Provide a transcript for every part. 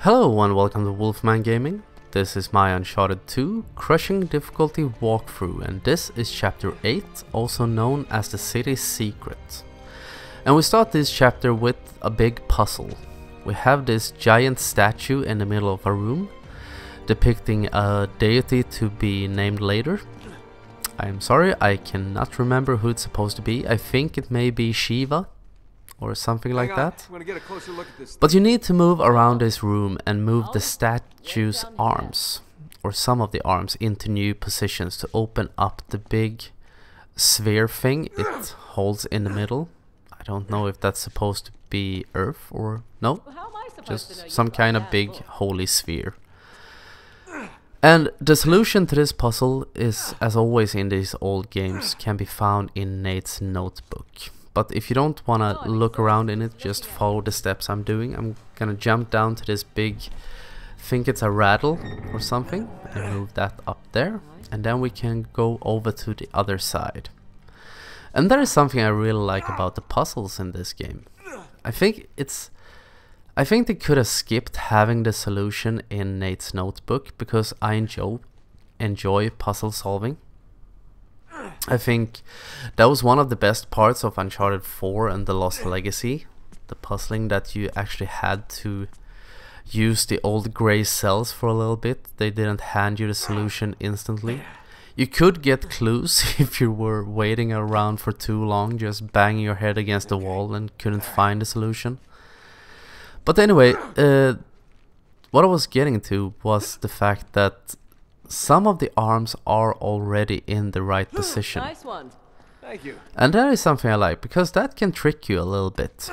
Hello and welcome to Wolfman Gaming. This is my Uncharted 2 Crushing Difficulty walkthrough, and this is chapter 8, also known as the City's Secret. And we start this chapter with a big puzzle. We have this giant statue in the middle of a room, depicting a deity to be named later. I'm sorry, I cannot remember who it's supposed to be. I think it may be Shiva or something like that. But you need to move around this room and move the statue's arms, or some of the arms, into new positions to open up the big sphere thing it holds in the middle. I don't know if that's supposed to be Earth or no, just some kind of big holy sphere. And the solution to this puzzle is, as always in these old games, can be found in Nate's notebook. But if you don't want to look around in it, just follow the steps I'm doing. I'm gonna jump down to this big, think it's a rattle or something, and move that up there. And then we can go over to the other side. And that is something I really like about the puzzles in this game. I think they could have skipped having the solution in Nate's notebook, because I enjoy puzzle solving. I think that was one of the best parts of Uncharted 4 and The Lost Legacy. The puzzling, that you actually had to use the old grey cells for a little bit. They didn't hand you the solution instantly. You could get clues if you were waiting around for too long, just banging your head against the wall and couldn't find the solution. But anyway, what I was getting to was the fact that some of the arms are already in the right position. Nice one. Thank you. And that is something I like, because that can trick you a little bit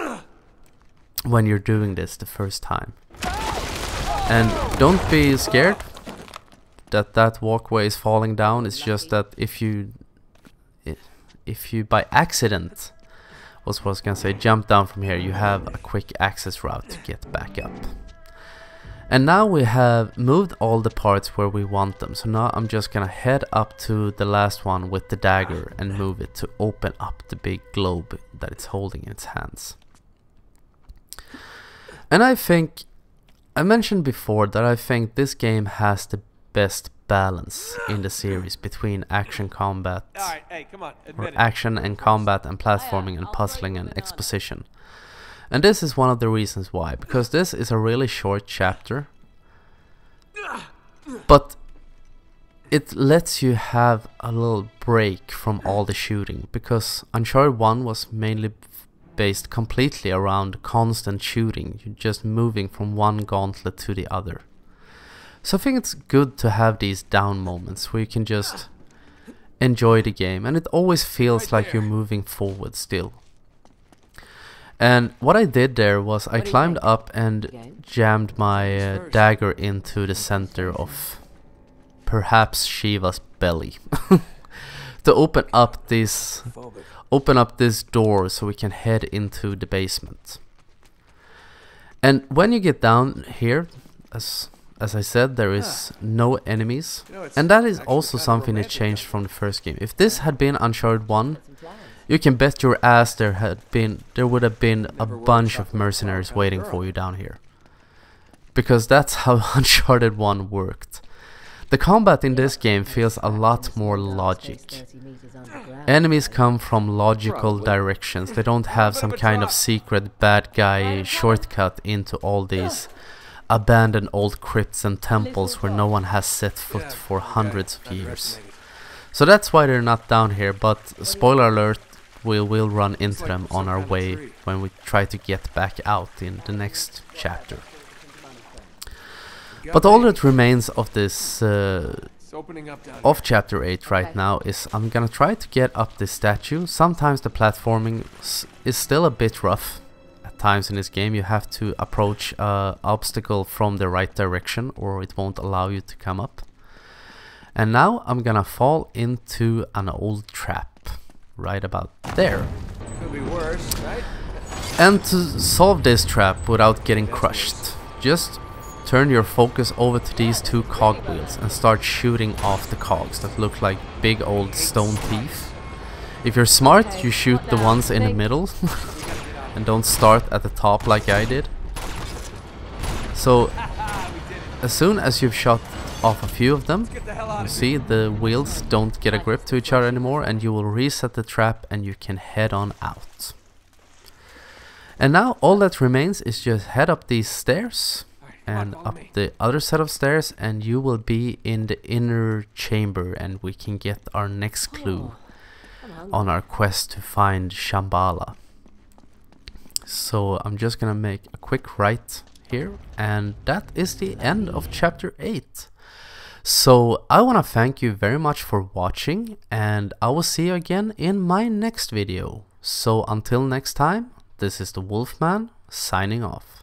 when you're doing this the first time. And don't be scared that that walkway is falling down. It's just that if you by accident, what I was gonna say, jump down from here, you have a quick access route to get back up. And now we have moved all the parts where we want them. So now I'm just gonna head up to the last one with the dagger and move it to open up the big globe that it's holding in its hands. And I think, I mentioned before that I think this game has the best balance in the series between action combat, or action and combat, and platforming and puzzling and exposition. And this is one of the reasons why, because this is a really short chapter, but it lets you have a little break from all the shooting, because Uncharted 1 was mainly based completely around constant shooting. You're just moving from one gauntlet to the other. So I think it's good to have these down moments where you can just enjoy the game, and it always feels like you're moving forward still. And what I did there was I climbed up and jammed my dagger into the center of perhaps Shiva's belly to open up this door so we can head into the basement. And when you get down here, as I said, there is no enemies, and that is also something that changed from the first game. If this had been Uncharted 1, you can bet your ass there would have been a bunch of mercenaries waiting for you down here, because that's how Uncharted 1 worked. The combat in this game feels a lot more logic. Enemies come from logical directions. They don't have some kind of secret bad guy shortcut into all these abandoned old crypts and temples where no one has set foot for hundreds of years. So that's why they're not down here, but spoiler alert, we will run into them on our way when we try to get back out in the next chapter. But all that remains of this of chapter 8 right now is I'm gonna try to get up this statue. Sometimes the platforming is still a bit rough. At times in this game you have to approach an obstacle from the right direction, or it won't allow you to come up. And now I'm gonna fall into an old trap right about there. Could be worse, right? And to solve this trap without getting crushed, just turn your focus over to these two cogwheels and start shooting off the cogs that look like big old stone teeth. If you're smart, you shoot the ones in the middle and don't start at the top like I did. So as soon as you've shot off a few of them, Get the hell out you of see the wheels don't get a grip to each other anymore, and you will reset the trap and you can head on out. And now all that remains is just head up these stairs and up the other set of stairs, and you will be in the inner chamber, and we can get our next clue on our quest to find Shambhala. So I'm just gonna make a quick right here, and that is the end of chapter 8. So I want to thank you very much for watching, and I will see you again in my next video. So until next time, this is the Wolfman signing off.